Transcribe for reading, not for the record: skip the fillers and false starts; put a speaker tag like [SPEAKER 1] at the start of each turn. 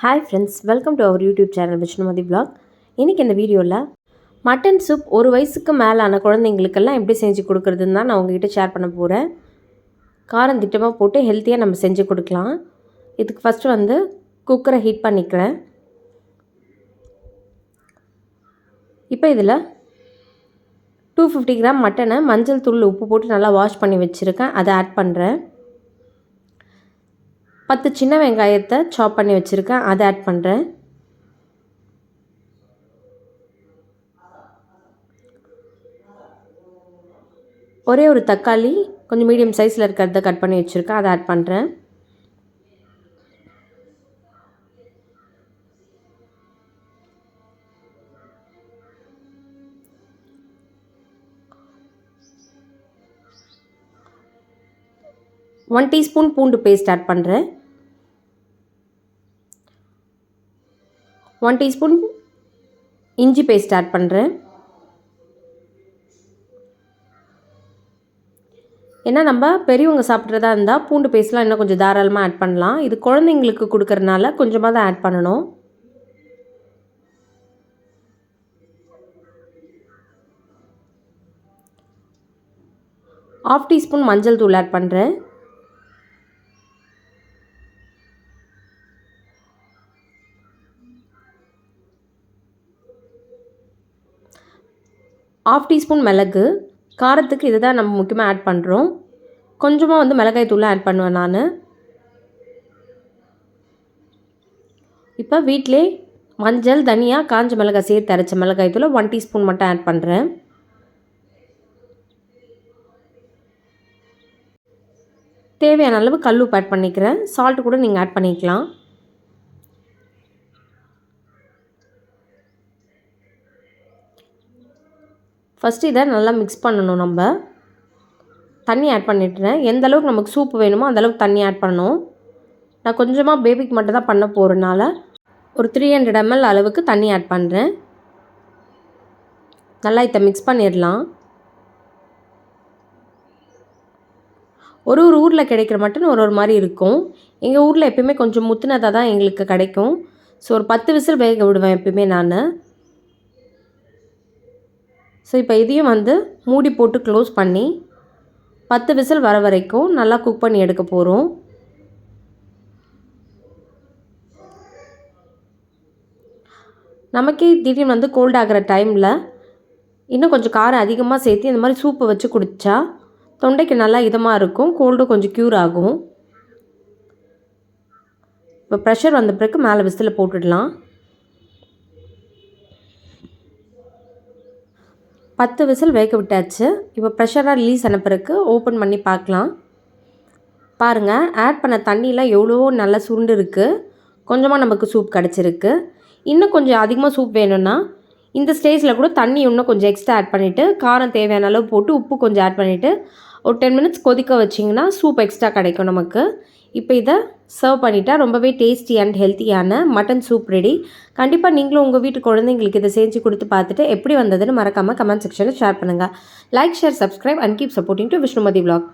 [SPEAKER 1] Hi friends, welcome to our YouTube channel Vishnumathi vlog. இன்றைக்கி இந்த வீடியோவில் மட்டன் சூப் ஒரு வயசுக்கு மேலான குழந்தைங்களுக்கெல்லாம் எப்படி செஞ்சு கொடுக்குறதுன்னு தான் நான் உங்ககிட்ட ஷேர் பண்ண போகிறேன். காரம் திட்டமாக போட்டு ஹெல்த்தியாக நம்ம செஞ்சு கொடுக்கலாம். இதுக்கு ஃபஸ்ட்டு குக்கரை ஹீட் பண்ணிக்கிறேன். இப்போ இதில் 250 கிராம் மட்டனை மஞ்சள் தூள் உப்பு போட்டு நல்லா வாஷ் பண்ணி வச்சுருக்கேன். அதை ஆட் பண்ணுறேன். 10 சின்ன வெங்காயத்தை சாப் பண்ணி வச்சுருக்கேன். அதை ஆட் பண்ணுறேன். ஒரே ஒரு தக்காளி கொஞ்சம் மீடியம் சைஸில் இருக்கிறத கட் பண்ணி வச்சுருக்கேன். அதை ஆட் பண்ணுறேன். ஒன் டீஸ்பூன் பூண்டு பேஸ்ட் ஆட் பண்ணுறேன். 1 டீஸ்பூன் இஞ்சி பேஸ்ட் ஆட் பண்ணுறேன். ஏன்னா நம்ம பெரியவங்க சாப்பிட்றதா இருந்தால் பூண்டு பேஸ்ட்லாம் இன்னும் கொஞ்சம் தாராளமாக ஆட் பண்ணலாம். இது குழந்தைங்களுக்கு கொடுக்கறனால கொஞ்சமாக தான் ஆட் பண்ணணும். ½ டீஸ்பூன் மஞ்சள் தூள் ஆட் பண்ணுறேன். ½ டீஸ்பூன் மிளகு. காரத்துக்கு இதை தான் நம்ம முக்கியமாக ஆட் பண்ணுறோம். கொஞ்சமாக மிளகாய் தூள் ஆட் பண்ணுவேன் நான். இப்போ வீட்டிலே மஞ்சள், தனியா, காஞ்ச மிளகாய் சேர்த்து அரைச்ச மிளகாய் தூள் 1 டீஸ்பூன் மட்டும் ஆட் பண்ணுறேன். தேவையான அளவு கல்லுப்பு ஆட் பண்ணிக்கிறேன். சால்ட் கூட நீங்கள் ஆட் பண்ணிக்கலாம். ஃபஸ்ட்டு இதை நல்லா மிக்ஸ் பண்ணணும். நம்ம தண்ணி ஆட் பண்ணிட்டுறேன். எந்த அளவுக்கு நமக்கு சூப்பு வேணுமோ அந்தளவுக்கு தண்ணி ஆட் பண்ணணும். நான் கொஞ்சமாக பேபிக்கு மட்டும் தான் பண்ண போகிறனால ஒரு 300 ml அளவுக்கு தண்ணி ஆட் பண்ணுறேன். நல்லா இதை மிக்ஸ் பண்ணிடலாம். ஒரு ஊரில் கிடைக்கிற மட்டன் ஒரு மாதிரி இருக்கும். எங்கள் ஊரில் எப்பயுமே கொஞ்சம் முத்துனதாக தான் எங்களுக்கு கிடைக்கும். ஸோ ஒரு 10 விசில் வேக விடுவேன் எப்பயுமே நான். ஸோ இப்போ இதையும் மூடி போட்டு க்ளோஸ் பண்ணி 10 விசில் வர வரைக்கும் நல்லா குக் பண்ணி எடுக்க போகிறோம். நமக்கே திடீர்னு கோல்ட் ஆகிற டைமில் இன்னும் கொஞ்சம் காரம் அதிகமாக சேர்த்து இந்த மாதிரி சூப்பை வச்சு குடித்தா தொண்டைக்கு நல்லா இதமாக இருக்கும். கோல்டும் கொஞ்சம் க்யூர் ஆகும். இப்போ ப்ரெஷர் வந்த பிறகு மேலே விசில் போட்டுடலாம். 10 விசில் வேக விட்டாச்சு. இப்போ ப்ரெஷராக ரிலீஸ் ஆன பிறகு ஓப்பன் பண்ணி பார்க்கலாம். பாருங்கள், ஆட் பண்ண தண்ணியெலாம் எவ்வளோ நல்லா சுருண்டு இருக்குது. கொஞ்சமாக நமக்கு சூப் கிடச்சிருக்கு. இன்னும் கொஞ்சம் அதிகமாக சூப் வேணும்னா இந்த ஸ்டேஜில் கூட தண்ணி இன்னும் கொஞ்சம் எக்ஸ்ட்ரா ஆட் பண்ணிவிட்டு காரம் தேவையான அளவு போட்டு உப்பு கொஞ்சம் ஆட் பண்ணிவிட்டு ஒரு 10 மினிட்ஸ் கொதிக்க வச்சிங்கன்னா சூப் எக்ஸ்ட்ரா கிடைக்கும் நமக்கு. இப்போ இதை சர்வ் பண்ணிட்டா ரொம்பவே டேஸ்டி அண்ட் ஹெல்த்தியான மட்டன் சூப் ரெடி. கண்டிப்பாக நீங்களும் உங்கள் வீட்டு குழந்தைங்களுக்கு இதை செஞ்சு கொடுத்து பார்த்துட்டு எப்படி வந்ததுன்னு மறக்காமல் கமெண்ட் செக்ஷனில் ஷேர் பண்ணுங்கள். Like, share, subscribe and keep supporting to Vishnumathi vlog.